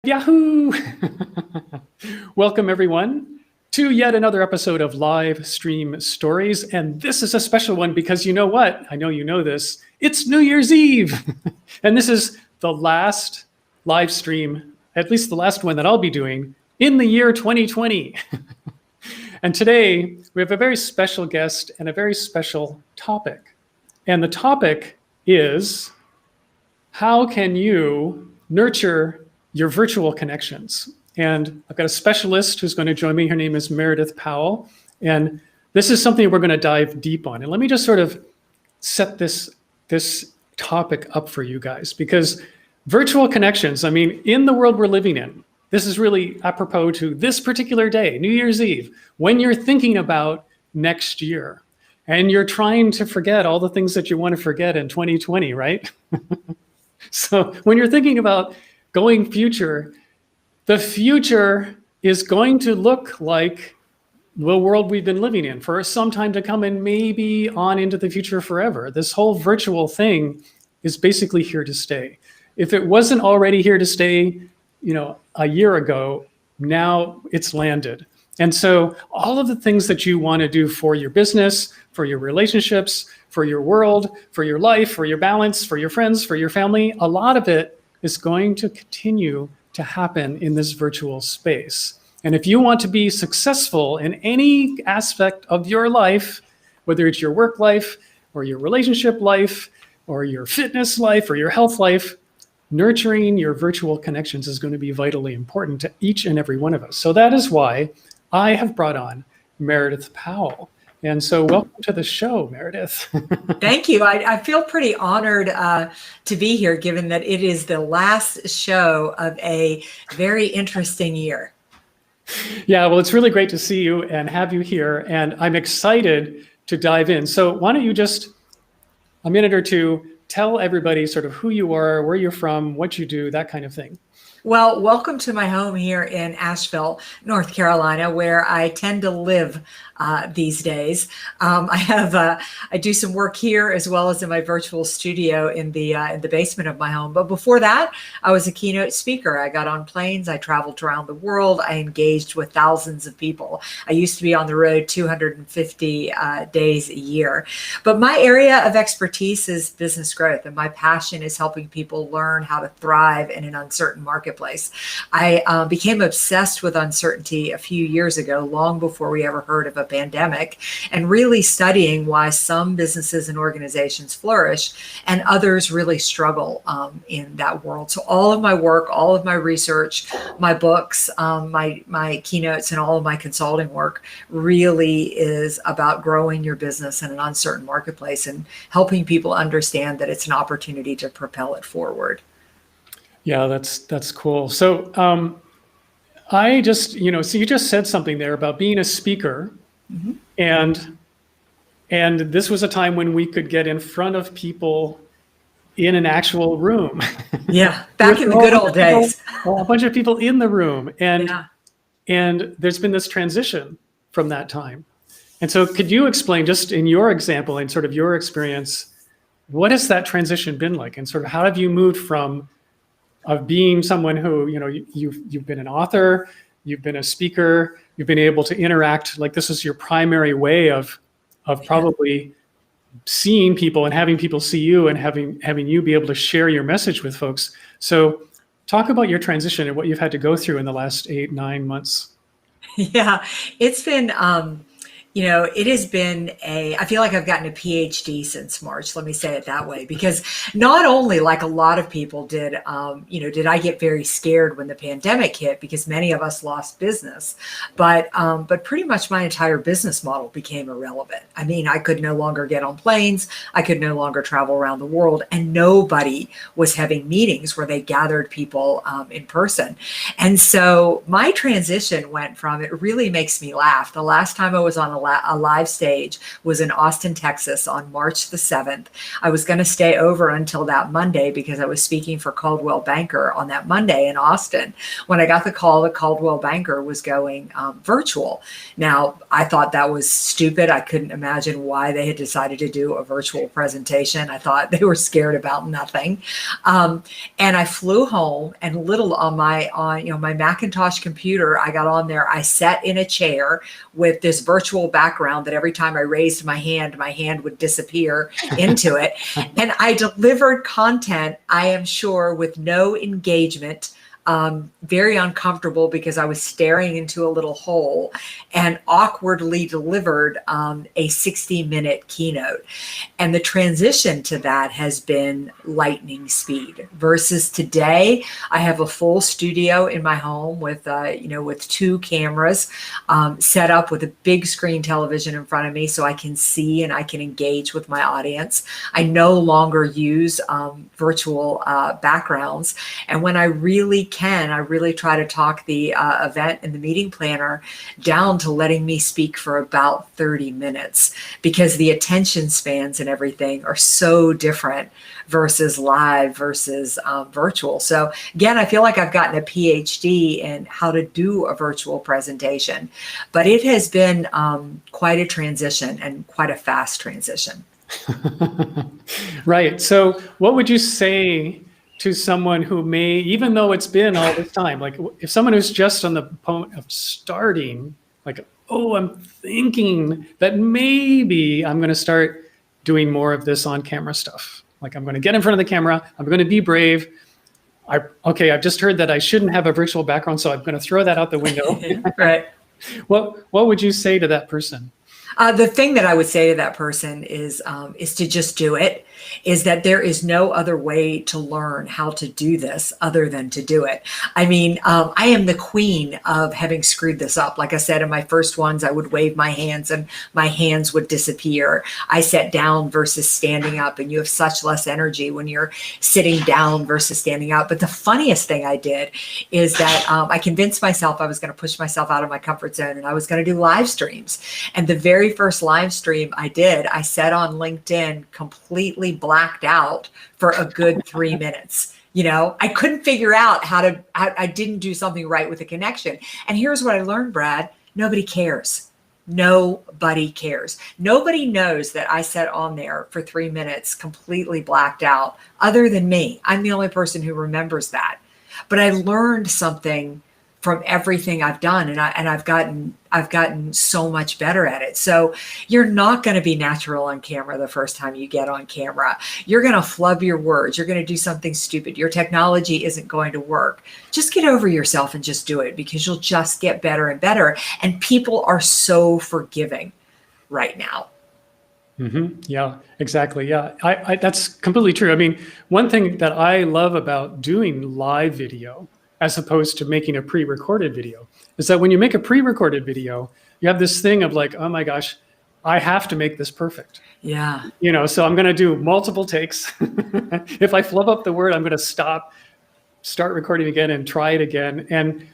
Yahoo! Welcome everyone to yet another episode of Live Stream Stories. And this is a special one because you know what? I know you know this. It's New Year's Eve. And this is the last live stream, at least the last one that I'll be doing in the year 2020. And today we have a very special guest and a very special topic. And the topic is, how can you nurture your virtual connections? And I've got a specialist who's going to join me. Her name is Meridith Powell. And this is something we're going to dive deep on. And let me just sort of set this topic up for you guys, because virtual connections, I mean, in the world we're living in, this is really apropos to this particular day, New Year's Eve, when you're thinking about next year and you're trying to forget all the things that you want to forget in 2020, right? So when you're thinking about going future, the future is going to look like the world we've been living in for some time to come, and maybe on into the future forever. This whole virtual thing is basically here to stay. If it wasn't already here to stay, a year ago, now it's landed. And so all of the things that you want to do for your business, for your relationships, for your world, for your life, for your balance, for your friends, for your family, a lot of it is going to continue to happen in this virtual space. And if you want to be successful in any aspect of your life, whether it's your work life or your relationship life or your fitness life or your health life, nurturing your virtual connections is going to be vitally important to each and every one of us. So that is why I have brought on Meridith Powell. And so welcome to the show, Meridith. Thank you. I feel pretty honored to be here, given that it is the last show of a very interesting year. Yeah, well, it's really great to see you and have you here. And I'm excited to dive in. So why don't you just, a minute or two, tell everybody sort of who you are, where you're from, what you do, that kind of thing. Well, welcome to my home here in Asheville, North Carolina, where I tend to live these days. I do some work here as well as in my virtual studio in the basement of my home. But before that, I was a keynote speaker. I got on planes. I traveled around the world. I engaged with thousands of people. I used to be on the road 250 days a year. But my area of expertise is business growth, and my passion is helping people learn how to thrive in an uncertain marketplace. I became obsessed with uncertainty a few years ago, long before we ever heard of a pandemic, and really studying why some businesses and organizations flourish and others really struggle in that world. So all of my work, all of my research, my books, my keynotes, and all of my consulting work really is about growing your business in an uncertain marketplace and helping people understand that it's an opportunity to propel it forward. Yeah, that's cool. So I just, so you just said something there about being a speaker. Mm-hmm. And this was a time when we could get in front of people in an actual room. Yeah, back in the good old days. A bunch of people in the room. And there's been this transition from that time. And so could you explain, just in your example and sort of your experience, what has that transition been like? And sort of how have you moved from being someone who, you've been an author, you've been a speaker, you've been able to interact, like this is your primary way of probably seeing people and having people see you and having you be able to share your message with folks. So talk about your transition and what you've had to go through in the last 8-9 months. Yeah, it's been, it has been I feel like I've gotten a PhD since March, let me say it that way, because not only, like a lot of people did I get very scared when the pandemic hit, because many of us lost business, but pretty much my entire business model became irrelevant. I mean, I could no longer get on planes, I could no longer travel around the world, and nobody was having meetings where they gathered people in person. And so my transition went from, it really makes me laugh. The last time I was on a a live stage was in Austin, Texas on March the 7th. I was going to stay over until that Monday because I was speaking for Coldwell Banker on that Monday in Austin. When I got the call, the Coldwell Banker was going virtual. Now, I thought that was stupid. I couldn't imagine why they had decided to do a virtual presentation. I thought they were scared about nothing. And I flew home, and little on my Macintosh computer, I got on there. I sat in a chair with this virtual background that every time I raised my hand would disappear into it. And I delivered content, I am sure, with no engagement, very uncomfortable because I was staring into a little hole, and awkwardly delivered a 60-minute keynote. And the transition to that has been lightning speed versus today. I have a full studio in my home with, with 2 cameras set up with a big screen television in front of me so I can see and I can engage with my audience. I no longer use virtual backgrounds. And when I really try to talk the event and the meeting planner down to letting me speak for about 30 minutes because the attention spans and everything are so different versus live versus virtual. So again, I feel like I've gotten a PhD in how to do a virtual presentation, but it has been quite a transition and quite a fast transition. Right. So what would you say to someone who may, even though it's been all this time, like if someone who's just on the point of starting, like, oh, I'm thinking that maybe I'm going to start doing more of this on camera stuff. Like I'm going to get in front of the camera. I'm going to be brave. I've just heard that I shouldn't have a virtual background, so I'm going to throw that out the window. Right. What would you say to that person? The thing that I would say to that person is to just do it, is that there is no other way to learn how to do this other than to do it. I mean, I am the queen of having screwed this up. Like I said, in my first ones, I would wave my hands and my hands would disappear. I sat down versus standing up, and you have such less energy when you're sitting down versus standing up. But the funniest thing I did is that I convinced myself I was going to push myself out of my comfort zone, and I was going to do live streams. And the very first live stream I did, I said on LinkedIn, completely blacked out for a good 3 minutes. I couldn't figure out I didn't do something right with the connection. And here's what I learned, Brad. Nobody cares. Nobody cares. Nobody knows that I sat on there for 3 minutes completely blacked out other than me. I'm the only person who remembers that. But I learned something from everything I've done, and I've gotten so much better at it. So you're not going to be natural on camera the first time you get on camera. You're going to flub your words. You're going to do something stupid. Your technology isn't going to work. Just get over yourself and just do it, because you'll just get better and better. And people are so forgiving right now. Mm-hmm. Yeah, exactly. Yeah, I that's completely true. I mean, one thing that I love about doing live video as opposed to making a pre-recorded video is that when you make a pre-recorded video, you have this thing of like, oh my gosh, I have to make this perfect. Yeah. So I'm going to do multiple takes. If I flub up the word, I'm going to start recording again and try it again. And,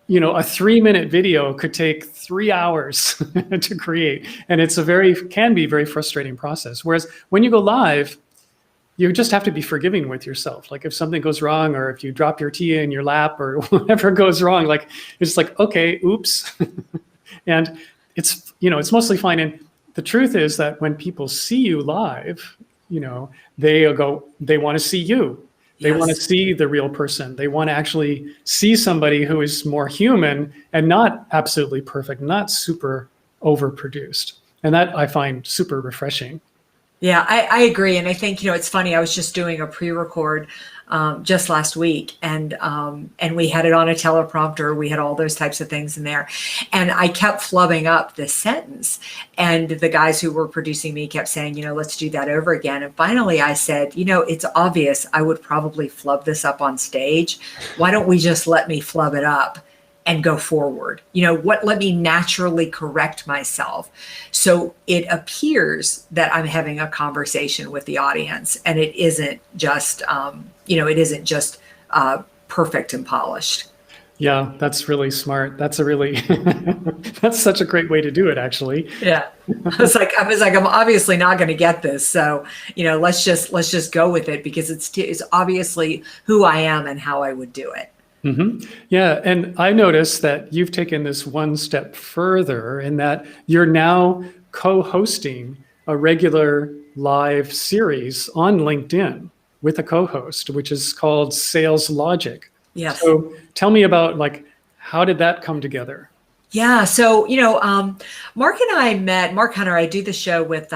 a 3-minute video could take 3 hours to create. And it's can be a very frustrating process. Whereas when you go live, you just have to be forgiving with yourself. Like if something goes wrong, or if you drop your tea in your lap, or whatever goes wrong, like it's like, okay, oops. And it's mostly fine. And the truth is that when people see you live, they want to see you. They want to see the real person. They want to actually see somebody who is more human and not absolutely perfect, not super overproduced. And that I find super refreshing. Yeah, I agree. And I think, it's funny. I was just doing a pre-record just last week, and we had it on a teleprompter. We had all those types of things in there. And I kept flubbing up this sentence. And the guys who were producing me kept saying, let's do that over again. And finally I said, it's obvious I would probably flub this up on stage. Why don't we just let me flub it up and go forward? Let me naturally correct myself. So it appears that I'm having a conversation with the audience, and it isn't just, perfect and polished. Yeah, that's really smart. That's a really, that's such a great way to do it, actually. Yeah. I was like, I'm obviously not going to get this. So, let's just go with it because it's obviously who I am and how I would do it. Yeah, and I noticed that you've taken this one step further in that you're now co-hosting a regular live series on LinkedIn with a co-host, which is called Sales Logic. Yes. So tell me about like, how did that come together? Yeah, so Mark and I met. Mark Hunter. I do the show with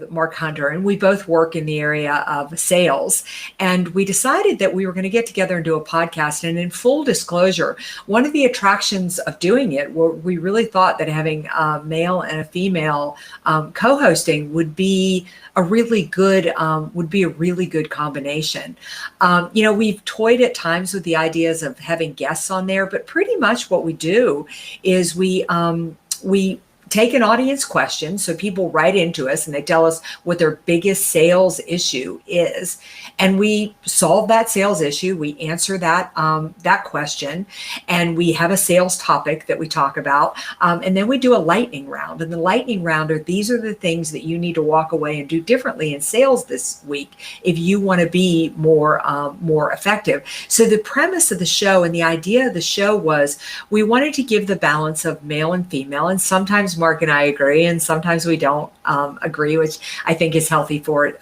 Mark Hunter, and we both work in the area of sales. And we decided that we were going to get together and do a podcast. And in full disclosure, one of the attractions of doing it, we really thought that having a male and a female co-hosting would be a really good combination. We've toyed at times with the ideas of having guests on there, but pretty much what we do is we take an audience question. So people write into us and they tell us what their biggest sales issue is. And we solve that sales issue. We answer that question, and we have a sales topic that we talk about. And then we do a lightning round. And the lightning round these are the things that you need to walk away and do differently in sales this week if you want to be more effective. So the premise of the show and the idea of the show was we wanted to give the balance of male and female, and sometimes Mark and I agree, and sometimes we don't agree, which I think is healthy for it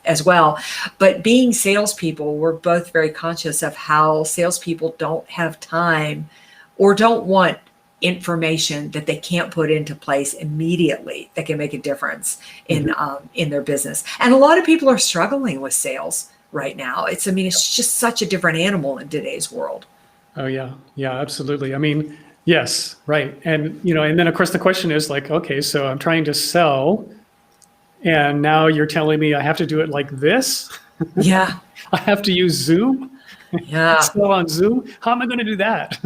as well. But being salespeople, we're both very conscious of how salespeople don't have time or don't want information that they can't put into place immediately that can make a difference in their business. And a lot of people are struggling with sales right now. It's just such a different animal in today's world. Oh yeah, yeah, absolutely. I mean, yes, right. And and then of course the question is like, okay, so I'm trying to sell, and now you're telling me I have to do it like this? Yeah. I have to use Zoom? Yeah. Sell on Zoom? How am I going to do that?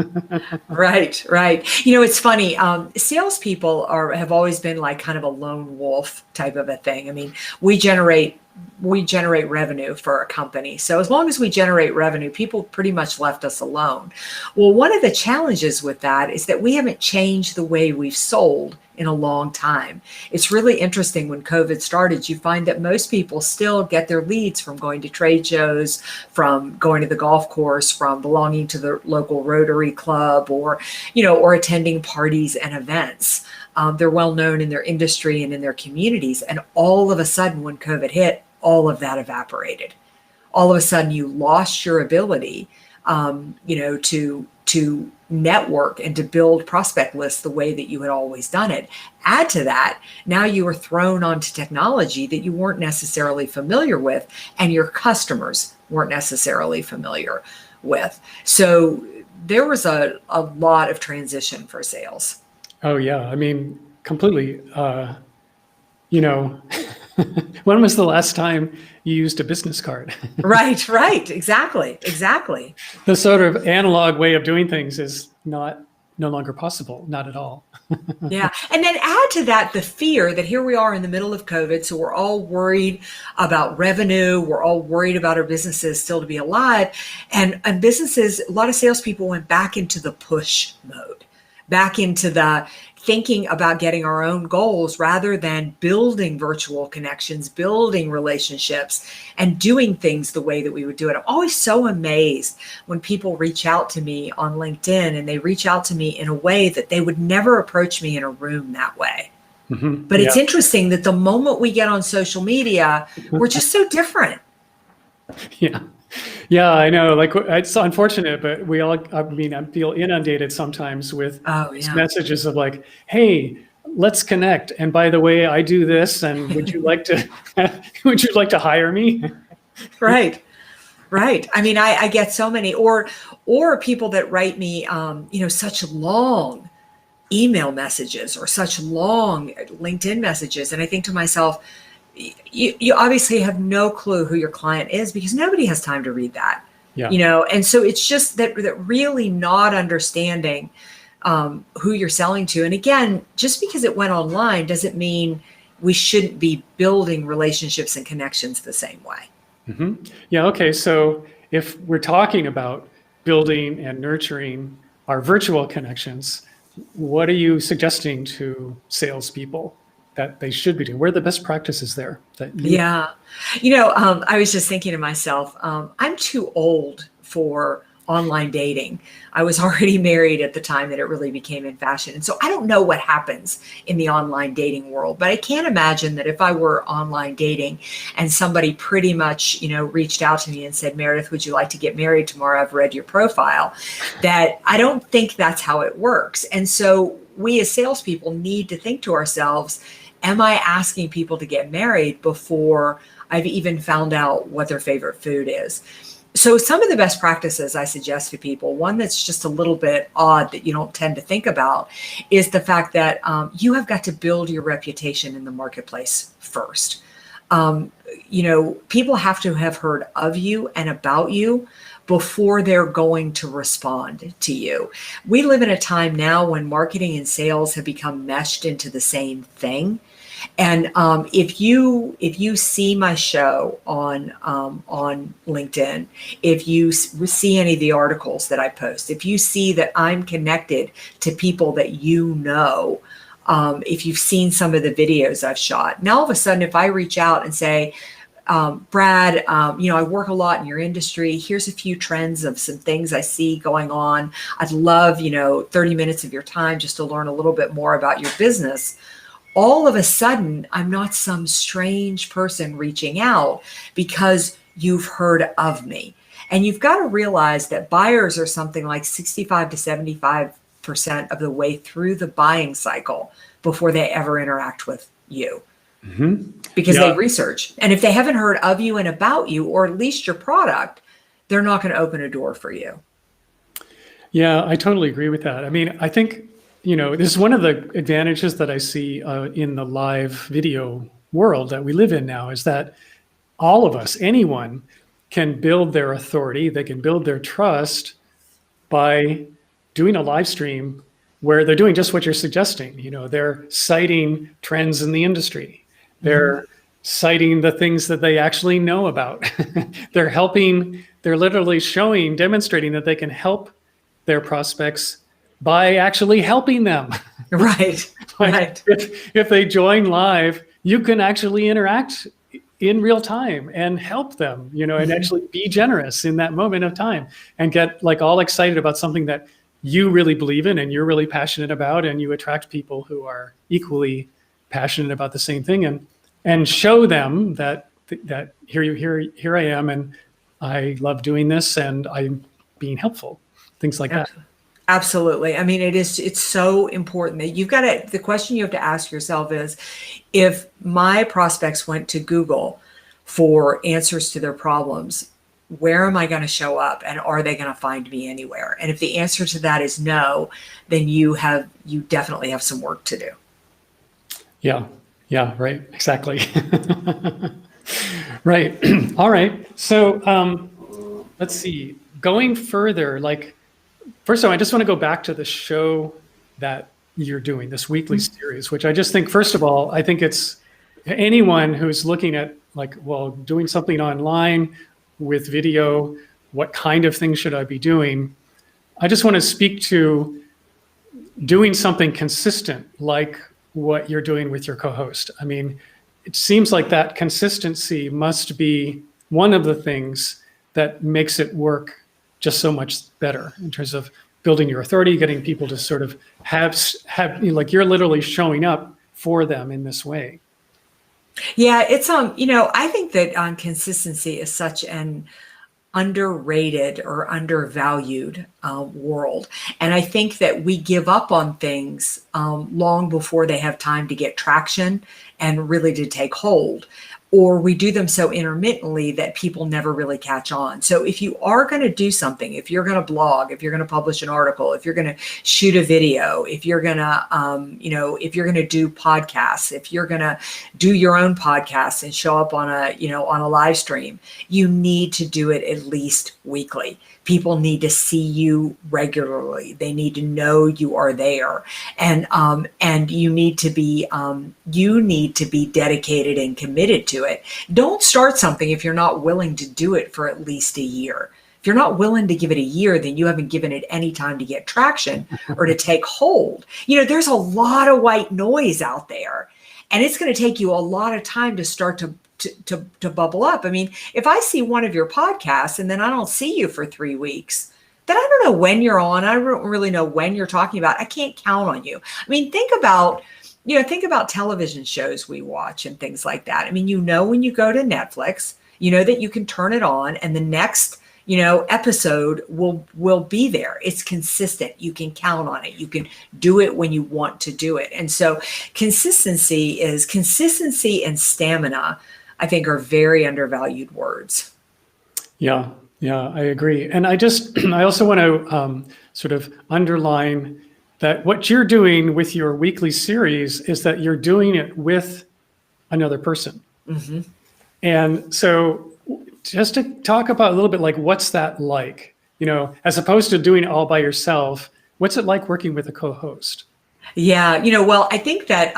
Right. It's funny. Salespeople have always been like kind of a lone wolf type of a thing. I mean, we generate revenue for a company. So as long as we generate revenue, people pretty much left us alone. Well, one of the challenges with that is that we haven't changed the way we've sold in a long time. It's really interesting. When COVID started, you find that most people still get their leads from going to trade shows, from going to the golf course, from belonging to the local Rotary Club, or attending parties and events. They're well known in their industry and in their communities. And all of a sudden, when COVID hit, all of that evaporated. All of a sudden, you lost your ability, to network and to build prospect lists the way that you had always done it. Add to that, now you were thrown onto technology that you weren't necessarily familiar with, and your customers weren't necessarily familiar with. So there was a lot of transition for sales. Oh yeah, I mean, completely. When was the last time you used a business card? Right. Exactly. The sort of analog way of doing things is no longer possible, not at all. Yeah. And then add to that the fear that here we are in the middle of COVID. So we're all worried about revenue. We're all worried about our businesses still to be alive. And businesses, a lot of salespeople went back into the push mode, back into the thinking about getting our own goals rather than building virtual connections, building relationships, and doing things the way that we would do it. I'm always so amazed when people reach out to me on LinkedIn, and they reach out to me in a way that they would never approach me in a room that way. But it's interesting that the moment we get on social media, we're just so different. Yeah, I know. Like, it's unfortunate, but I feel inundated sometimes with messages of like, hey, let's connect. And by the way, I do this. And would you like to hire me? Right. I mean, I get so many, or people that write me, such long email messages or such long LinkedIn messages. And I think to myself, you obviously have no clue who your client is, because nobody has time to read that. And so it's just that really not understanding who you're selling to. And again, just because it went online doesn't mean we shouldn't be building relationships and connections the same way. Yeah. Okay. So if we're talking about building and nurturing our virtual connections, what are you suggesting to salespeople that they should be doing? Where are the best practices there that you? Yeah. I was just thinking to myself, I'm too old for online dating. I was already married at the time that it really became in fashion. And so I don't know what happens in the online dating world, but I can't imagine that if I were online dating and somebody pretty much, reached out to me and said, Meredith, would you like to get married tomorrow? I've read your profile. That I don't think that's how it works. And so we as salespeople need to think to ourselves, am I asking people to get married before I've even found out what their favorite food is? So some of the best practices I suggest to people, one that's just a little bit odd that you don't tend to think about, is the fact that you have got to build your reputation in the marketplace first. People have to have heard of you and about you before they're going to respond to you. We live in a time now when marketing and sales have become meshed into the same thing. And if you see my show on LinkedIn, if you see any of the articles that I post, if you see that I'm connected to people that if you've seen some of the videos I've shot, now all of a sudden, if I reach out and say, Brad, I work a lot in your industry. Here's a few trends of some things I see going on. I'd love, 30 minutes of your time just to learn a little bit more about your business. All of a sudden, I'm not some strange person reaching out because you've heard of me. And you've got to realize that buyers are something like 65 to 75% of the way through the buying cycle before they ever interact with you. Mm-hmm. Because they research. And if they haven't heard of you and about you, or at least your product, they're not going to open a door for you. Yeah, I totally agree with that. I mean, I think, this is one of the advantages that I see in the live video world that we live in now, is that all of us, anyone, can build their authority. They can build their trust by doing a live stream where they're doing just what you're suggesting. They're citing trends in the industry. They're citing the things that they actually know about. They're literally demonstrating that they can help their prospects by actually helping them. Right. Right. If they join live, you can actually interact in real time and help them, and actually be generous in that moment of time and get all excited about something that you really believe in and you're really passionate about, and you attract people who are equally passionate about the same thing, and show them that here I am, and I love doing this, and I'm being helpful, things like that. Absolutely. I mean, it's so important that the question you have to ask yourself is, if my prospects went to Google for answers to their problems, where am I going to show up, and are they going to find me anywhere? And if the answer to that is no, then you definitely have some work to do. Yeah, right. Exactly. Right. All right. So let's see, going further, first of all, I just want to go back to the show that you're doing, this weekly series, which I just think, first of all, I think it's anyone who's looking at doing something online with video, what kind of things should I be doing? I just want to speak to doing something consistent, like what you're doing with your co-host. I mean, it seems like that consistency must be one of the things that makes it work just so much better in terms of building your authority, getting people to sort of have you're literally showing up for them in this way. Yeah, it's I think that consistency is such an underrated or undervalued world, and I think that we give up on things long before they have time to get traction and really to take hold. Or we do them so intermittently that people never really catch on. So if you are going to do something, if you're going to blog, if you're going to publish an article, if you're going to shoot a video, if you're going to, if you're going to do podcasts, if you're going to do your own podcast and show up on a live stream, you need to do it at least weekly. People need to see you regularly. They need to know you are there, and you need to be dedicated and committed to it. Don't start something if you're not willing to do it for at least a year. If you're not willing to give it a year, then you haven't given it any time to get traction or to take hold. There's a lot of white noise out there, and it's going to take you a lot of time to start to bubble up. I mean, if I see one of your podcasts and then I don't see you for 3 weeks, then I don't know when you're on. I don't really know when you're talking about. I can't count on you. I mean, think about television shows we watch and things like that. I mean, when you go to Netflix, that you can turn it on and the next, episode will be there. It's consistent. You can count on it. You can do it when you want to do it. And so consistency and stamina, I think, are very undervalued words. Yeah, I agree. And I also want to sort of underline that what you're doing with your weekly series is that you're doing it with another person. Mm-hmm. And so just to talk about a little bit, like, what's that like, as opposed to doing it all by yourself, what's it like working with a co-host? Yeah. Well, I think that,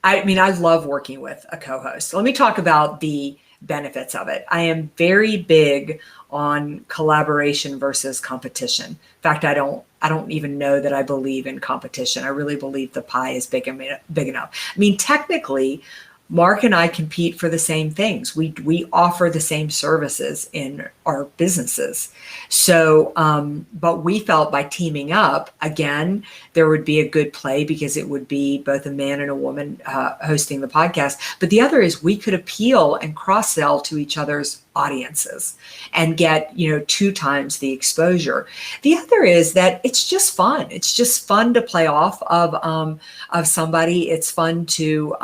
I love working with a co-host. Let me talk about the benefits of it. I am very big on collaboration versus competition. In fact, I don't even know that I believe in competition. I really believe the pie is big enough. I mean, technically, Mark and I compete for the same things. We offer the same services in our businesses. So, but we felt by teaming up, again, there would be a good play because it would be both a man and a woman hosting the podcast. But the other is we could appeal and cross-sell to each other's audiences and get 2 times the exposure. The other is that it's just fun. It's just fun to play off of somebody. It's fun to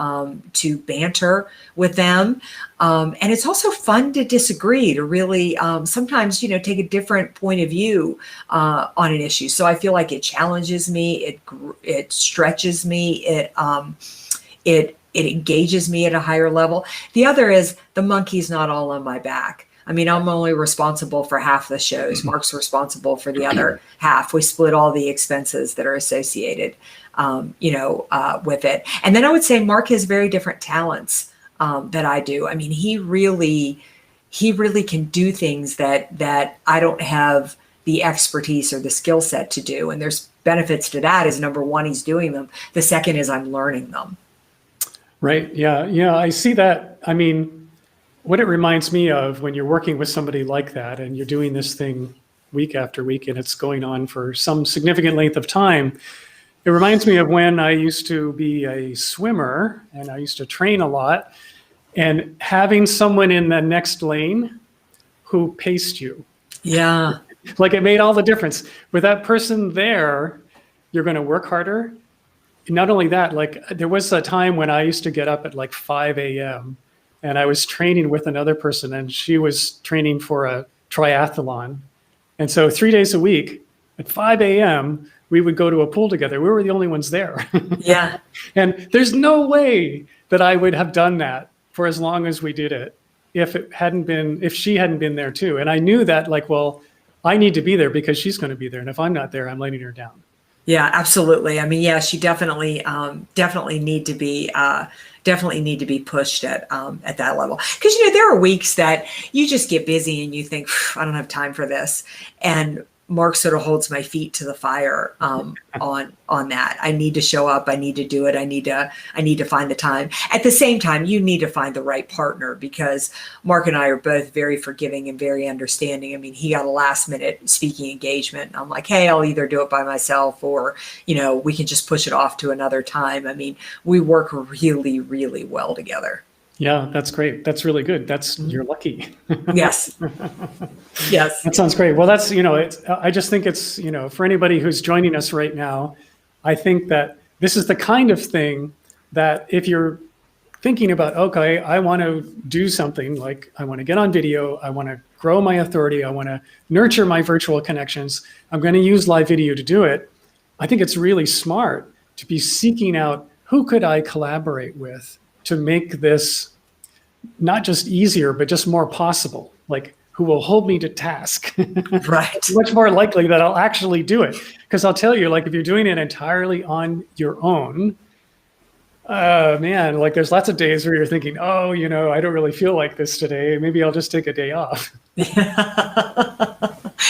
banter with them, and it's also fun to disagree, to really sometimes take a different point of view on an issue. So I feel like it challenges me, it stretches me, it engages me at a higher level. The other is the monkey's not all on my back. I mean, I'm only responsible for half the shows. Mark's responsible for the other half. We split all the expenses that are associated, with it. And then I would say Mark has very different talents that I do. I mean, he really can do things that I don't have the expertise or the skill set to do. And there's benefits to that. Is number one, he's doing them. The second is I'm learning them. Right. Yeah. I see that. I mean, what it reminds me of when you're working with somebody like that and you're doing this thing week after week and it's going on for some significant length of time, it reminds me of when I used to be a swimmer and I used to train a lot, and having someone in the next lane who paced you. Yeah. Like, it made all the difference. With that person there, you're going to work harder. Not only that, like, there was a time when I used to get up at like 5 a.m. and I was training with another person, and she was training for a triathlon. And so 3 days a week at 5 a.m., we would go to a pool together. We were the only ones there. Yeah. And there's no way that I would have done that for as long as we did it if she hadn't been there too. And I knew that, like, well, I need to be there because she's going to be there. And if I'm not there, I'm letting her down. Yeah, absolutely. I mean, yeah, she definitely need to be pushed at that level. Because, there are weeks that you just get busy and you think, I don't have time for this. And Mark sort of holds my feet to the fire on that. I need to show up. I need to do it. I need to find the time. At the same time, you need to find the right partner, because Mark and I are both very forgiving and very understanding. I mean, he got a last minute speaking engagement. I'm like, hey, I'll either do it by myself or, we can just push it off to another time. I mean, we work really, really well together. Yeah, that's great. That's really good. You're lucky. Yes. Yes. That sounds great. Well, that's, I just think it's, for anybody who's joining us right now, I think that this is the kind of thing that if you're thinking about, okay, I want to do something, like I want to get on video, I want to grow my authority, I want to nurture my virtual connections, I'm going to use live video to do it. I think it's really smart to be seeking out, who could I collaborate with to make this not just easier, but just more possible, like who will hold me to task. Right. It's much more likely that I'll actually do it. Because I'll tell you, like, if you're doing it entirely on your own, Man, like there's lots of days where you're thinking, oh, I don't really feel like this today. Maybe I'll just take a day off.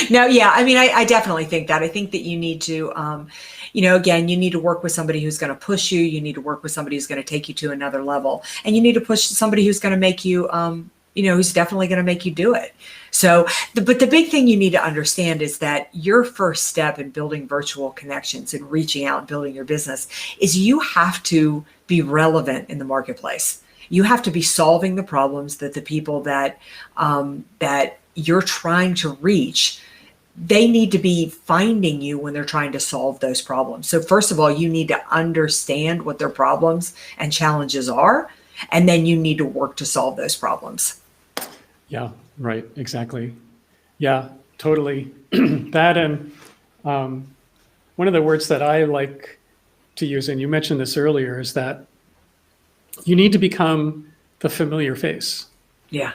No, yeah, I mean, I definitely think that. I think that you need to, again, you need to work with somebody who's going to push you. You need to work with somebody who's going to take you to another level. And you need to push somebody who's going to make you, who's definitely going to make you do it. So, but the big thing you need to understand is that your first step in building virtual connections and reaching out and building your business is you have to be relevant in the marketplace. You have to be solving the problems that the people that you're trying to reach, they need to be finding you when they're trying to solve those problems. So first of all, you need to understand what their problems and challenges are, and then you need to work to solve those problems. Yeah, right, exactly. Yeah, totally. That and one of the words that I like to use, and you mentioned this earlier, is that you need to become the familiar face to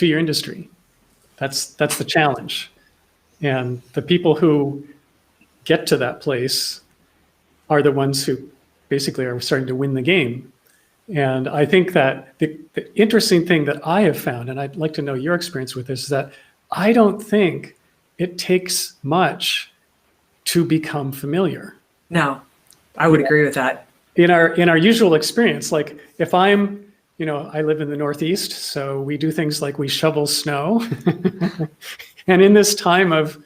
your industry. That's the challenge. And the people who get to that place are the ones who basically are starting to win the game. And I think that the interesting thing that I have found, and I'd like to know your experience with this, is that I don't think it takes much to become familiar. No, I would agree with that. In our usual experience, like if I'm, I live in the Northeast, so we do things like we shovel snow. And in this time of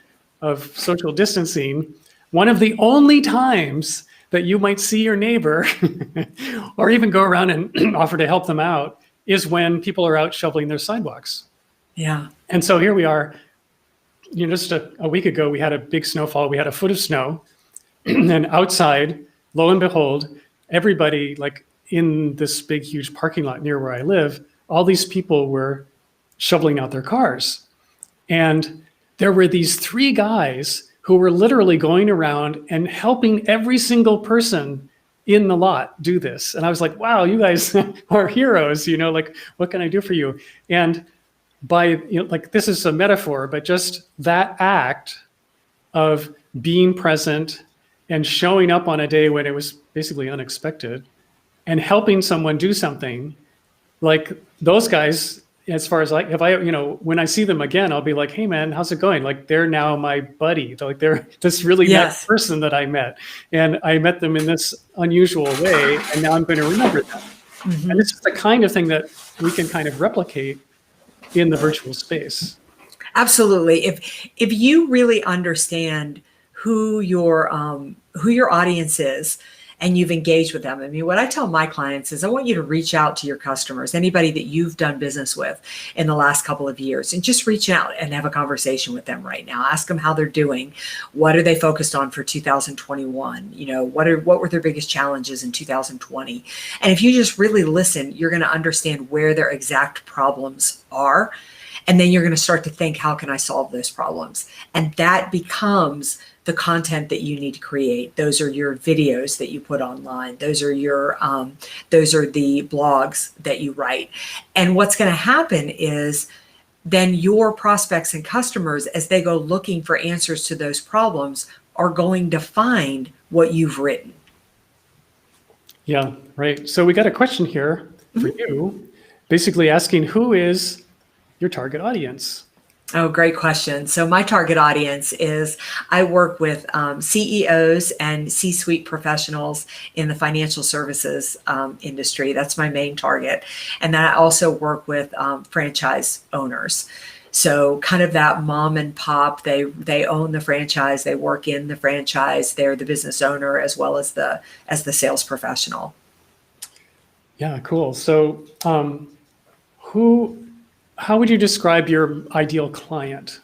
social distancing, one of the only times that you might see your neighbor or even go around and offer to help them out is when people are out shoveling their sidewalks. Yeah. And so here we are, just a week ago, we had a big snowfall. We had a foot of snow. And outside, lo and behold, everybody, like in this big, huge parking lot near where I live, all these people were shoveling out their cars. And there were these 3 guys who were literally going around and helping every single person in the lot do this. And I was like, wow, you guys are heroes, like, what can I do for you? And by, like, this is a metaphor, but just that act of being present and showing up on a day when it was basically unexpected and helping someone do something, like those guys, as far as like, if I, when I see them again, I'll be like, hey man, how's it going? Like, they're now my buddy. Like, they're this really nice person that I met. And I met them in this unusual way. And now I'm going to remember them. Mm-hmm. And it's the kind of thing that we can kind of replicate in the virtual space. Absolutely. If you really understand who your audience is, and you've engaged with them. I mean, what I tell my clients is I want you to reach out to your customers, anybody that you've done business with in the last couple of years, and just reach out and have a conversation with them right now. Ask them how they're doing. What are they focused on for 2021? What were their biggest challenges in 2020? And if you just really listen, you're going to understand where their exact problems are. And then you're going to start to think, how can I solve those problems? And that becomes the content that you need to create. Those are your videos that you put online. Those are the blogs that you write. And what's going to happen is then your prospects and customers, as they go looking for answers to those problems, are going to find what you've written. Yeah, right. So we got a question here for you, basically asking, who is your target audience? Oh, great question. So my target audience is, I work with CEOs and C-suite professionals in the financial services industry. That's my main target. And then I also work with franchise owners. So kind of that mom and pop, they own the franchise, they work in the franchise, they're the business owner as well as the sales professional. Yeah, cool. So how would you describe your ideal client,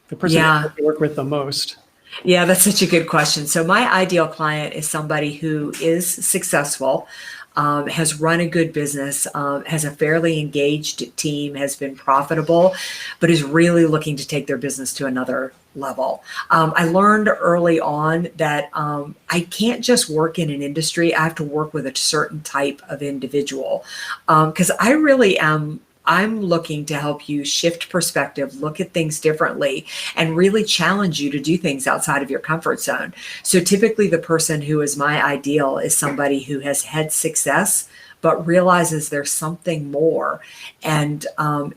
the person that you work with the most? Yeah, that's such a good question. So my ideal client is somebody who is successful, has run a good business, has a fairly engaged team, has been profitable, but is really looking to take their business to another level. I learned early on that I can't just work in an industry. I have to work with a certain type of individual, because I really am. I'm looking to help you shift perspective, look at things differently, and really challenge you to do things outside of your comfort zone. So typically the person who is my ideal is somebody who has had success but realizes there's something more, and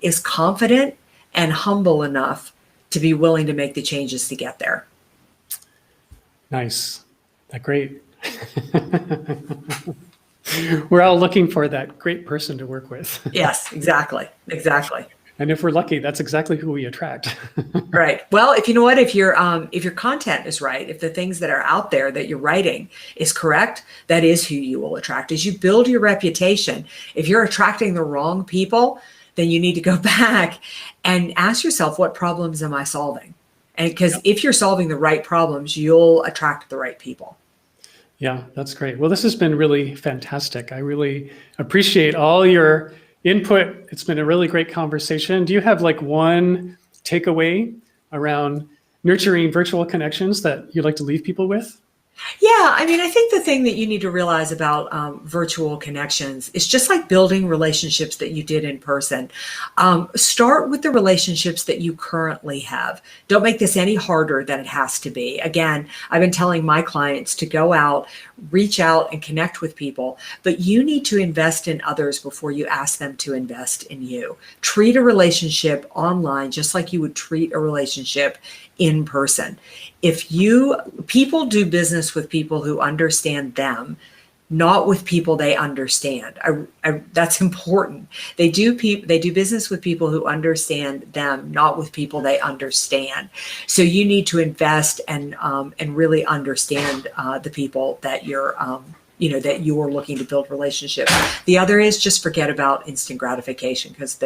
is confident and humble enough to be willing to make the changes to get there. Nice. Great. We're all looking for that great person to work with. Yes, exactly. And if we're lucky, that's exactly who we attract. Right. Well, if your content is right, if the things that are out there that you're writing is correct, that is who you will attract. As you build your reputation, if you're attracting the wrong people, then you need to go back and ask yourself, what problems am I solving? And because if you're solving the right problems, you'll attract the right people. Yeah, that's great. Well, this has been really fantastic. I really appreciate all your input. It's been a really great conversation. Do you have like one takeaway around nurturing virtual connections that you'd like to leave people with? Yeah, I mean, I think the thing that you need to realize about virtual connections is just like building relationships that you did in person. Start with the relationships that you currently have. Don't make this any harder than it has to be. Again, I've been telling my clients to go out, reach out and connect with people, but you need to invest in others before you ask them to invest in you. Treat a relationship online just like you would treat a relationship in person. People do business with people who understand them, not with people they understand. That's important. They do business with people who understand them, not with people they understand. So you need to invest and really understand the people that you're that you're looking to build relationships. The other is just forget about instant gratification, because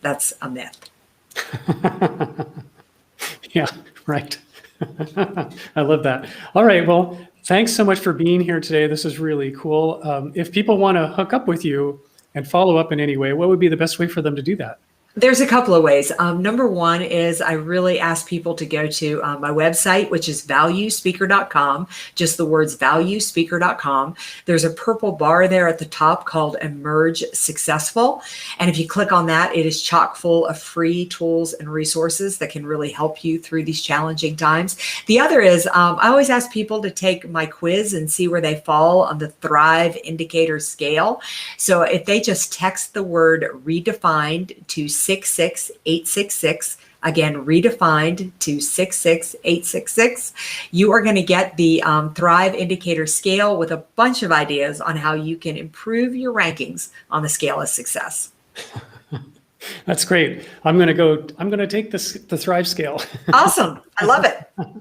that's a myth. Yeah, right. I love that. All right. Well, thanks so much for being here today. This is really cool. If people want to hook up with you and follow up in any way, what would be the best way for them to do that? There's a couple of ways. Number one is I really ask people to go to my website, which is valuespeaker.com, just the words valuespeaker.com. There's a purple bar there at the top called Emerge Successful. And if you click on that, it is chock full of free tools and resources that can really help you through these challenging times. The other is I always ask people to take my quiz and see where they fall on the Thrive Indicator scale. So if they just text the word redefined to 66866, again, redefined to 66866, you are going to get the Thrive Indicator scale with a bunch of ideas on how you can improve your rankings on the scale of success. That's great. I'm going to take the Thrive scale. Awesome. I love it. I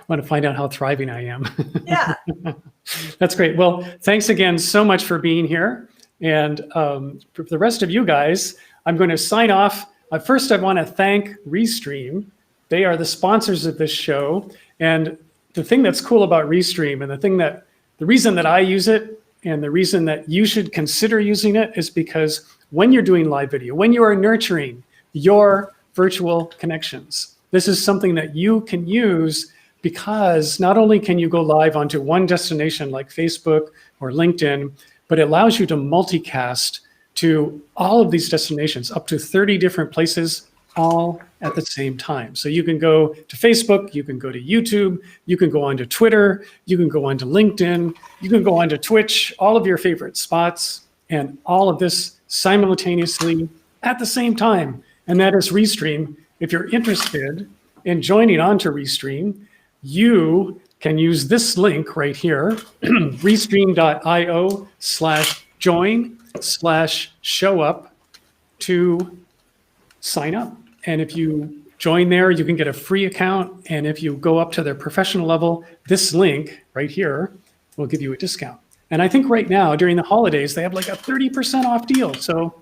want to find out how thriving I am. Yeah. That's great. Well, thanks again so much for being here. And for the rest of you guys, I'm going to sign off. First, I want to thank Restream. They are the sponsors of this show. And the thing that's cool about Restream, and the reason that I use it and the reason that you should consider using it, is because when you're doing live video, when you are nurturing your virtual connections, this is something that you can use, because not only can you go live onto one destination like Facebook or LinkedIn, but it allows you to multicast to all of these destinations, up to 30 different places, all at the same time. So you can go to Facebook, you can go to YouTube, you can go onto Twitter, you can go onto LinkedIn, you can go onto Twitch, all of your favorite spots, and all of this simultaneously at the same time. And that is Restream. If you're interested in joining onto Restream, you can use this link right here, restream.io/join/showup to sign up. And if you join there, you can get a free account. And if you go up to their professional level, this link right here will give you a discount. And I think right now, during the holidays, they have like a 30% off deal. So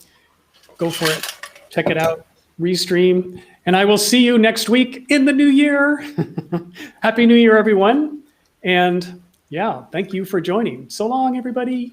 go for it. Check it out. Restream. And I will see you next week in the new year. Happy New Year, everyone. And yeah, thank you for joining. So long, everybody.